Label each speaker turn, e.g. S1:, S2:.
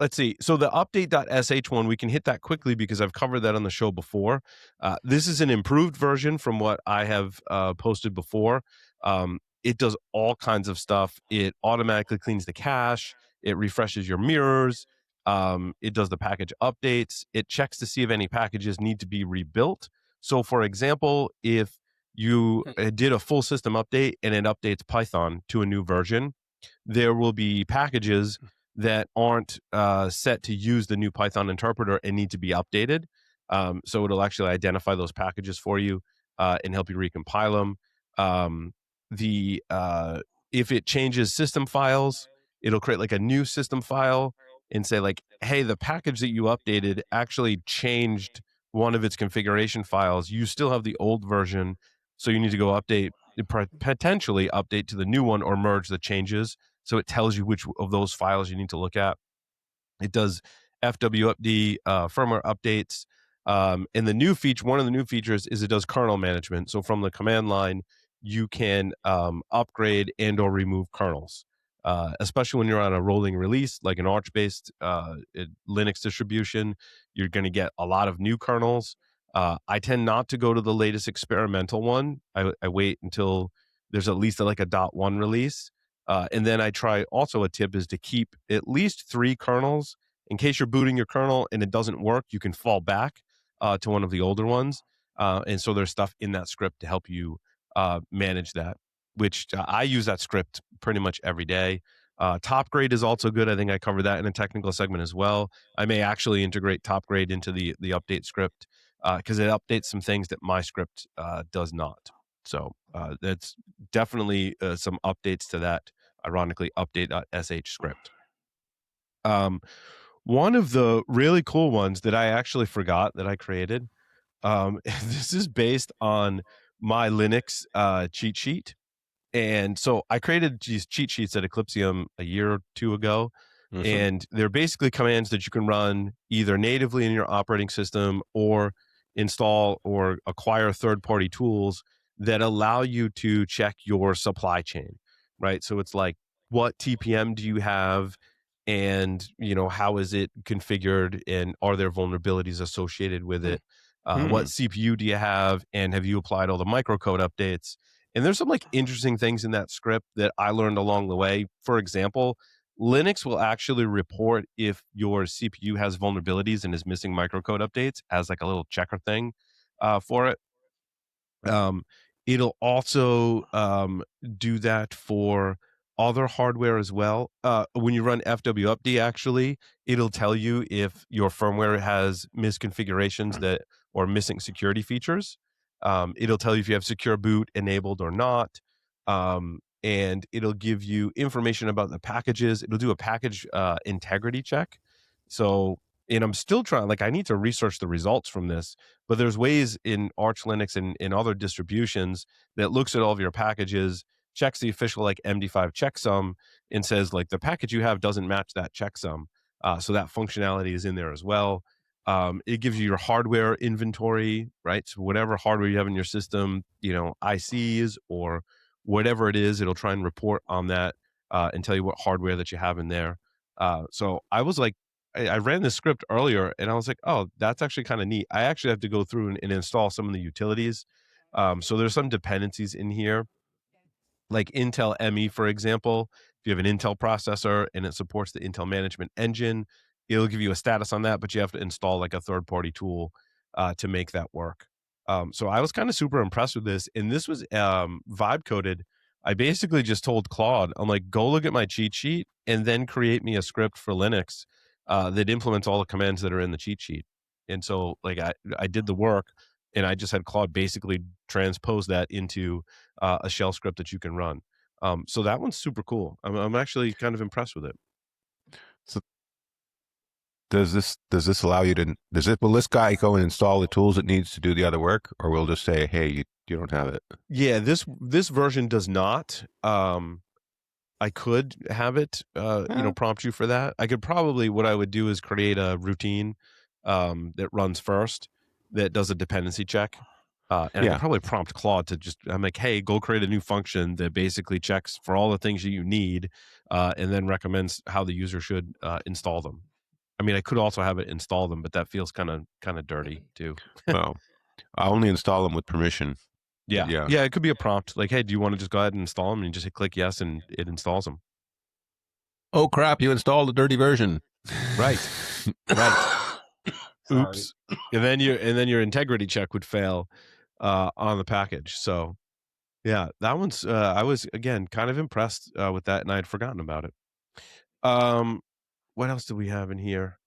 S1: let's see. So the update.sh one, we can hit that quickly because I've covered that on the show before. This is an improved version from what I have posted before. It does all kinds of stuff. It automatically cleans the cache. It refreshes your mirrors. It does the package updates. It checks to see if any packages need to be rebuilt. So, for example, if you did a full system update and it updates Python to a new version, there will be packages that aren't set to use the new Python interpreter and need to be updated. So it'll actually identify those packages for you and help you recompile them. The If it changes system files, it'll create like a new system file and say like, hey, the package that you updated actually changed one of its configuration files. You still have the old version, so you need to go update, potentially update to the new one or merge the changes. So it tells you which of those files you need to look at. It does FWUpd firmware updates. And the new feature, one of the new features is it does kernel management. So from the command line, you can upgrade and or remove kernels, especially when you're on a rolling release, like an Arch-based Linux distribution. You're going to get a lot of new kernels. I tend not to go to the latest experimental one. I wait until there's at least like a .1 release. And then I try, also a tip is to keep at least 3 kernels. In case you're booting your kernel and it doesn't work, you can fall back to one of the older ones. And so there's stuff in that script to help you manage that, which I use that script pretty much every day. Top grade is also good. I think I covered that in a technical segment as well. I may actually integrate top grade into the update script because it updates some things that my script does not. So that's definitely some updates to that, ironically, update.sh script. One of the really cool ones that I actually forgot that I created, this is based on my Linux cheat sheet. And so I created these cheat sheets at Eclipsium a year or two ago. Mm-hmm. And they're basically commands that you can run either natively in your operating system or install or acquire third-party tools that allow you to check your supply chain, right? So it's like, what TPM do you have? And, how is it configured? And are there vulnerabilities associated with it? What CPU do you have? And have you applied all the microcode updates? And there's some like interesting things in that script that I learned along the way. For example, Linux will actually report if your CPU has vulnerabilities and is missing microcode updates as like a little checker thing for it. It'll also do that for other hardware as well. When you run FWUpd, actually, it'll tell you if your firmware has misconfigurations that or missing security features. It'll tell you if you have secure boot enabled or not. And it'll give you information about the packages. It'll do a package integrity check. So, and I'm still trying, like I need to research the results from this, but there's ways in Arch Linux and in other distributions that looks at all of your packages, checks the official like MD5 checksum and says like the package you have doesn't match that checksum. So that functionality is in there as well. It gives you your hardware inventory, right? So whatever hardware you have in your system, ICs or whatever it is, it'll try and report on that and tell you what hardware that you have in there. So I was like, I ran this script earlier and I was like, oh, that's actually kind of neat. I actually have to go through and install some of the utilities. So there's some dependencies in here, like Intel ME, for example. If you have an Intel processor and it supports the Intel management engine, it'll give you a status on that, but you have to install like a third-party tool to make that work. So I was kind of super impressed with this. And this was vibe coded. I basically just told Claude, I'm like, go look at my cheat sheet and then create me a script for Linux that implements all the commands that are in the cheat sheet. And so like I did the work and I just had Claude basically transpose that into a shell script that you can run. So that one's super cool. I'm actually kind of impressed with it.
S2: So does this allow you to, will this guy go and install the tools it needs to do the other work, or will just say, hey, you don't have it?
S1: Yeah, this version does not. I could have it, prompt you for that. I could probably, what I would do is create a routine that runs first that does a dependency check. And I could probably prompt Claude to just, I'm like, hey, go create a new function that basically checks for all the things that you need and then recommends how the user should install them. I mean, I could also have it install them, but that feels kinda dirty too.
S2: Well, I only install them with permission. But
S1: Yeah.
S2: yeah.
S1: Yeah, it could be a prompt like, "Hey, do you wanna just go ahead and install them?" And you just hit click yes, and it installs them.
S2: Oh crap! You installed the dirty version.
S1: Right. Right.
S2: Sorry.
S1: Oops. And then your integrity check would fail, on the package. So, yeah, that one's, I was, again, kind of impressed, with that, and I had forgotten about it. Um, what else do we have in here?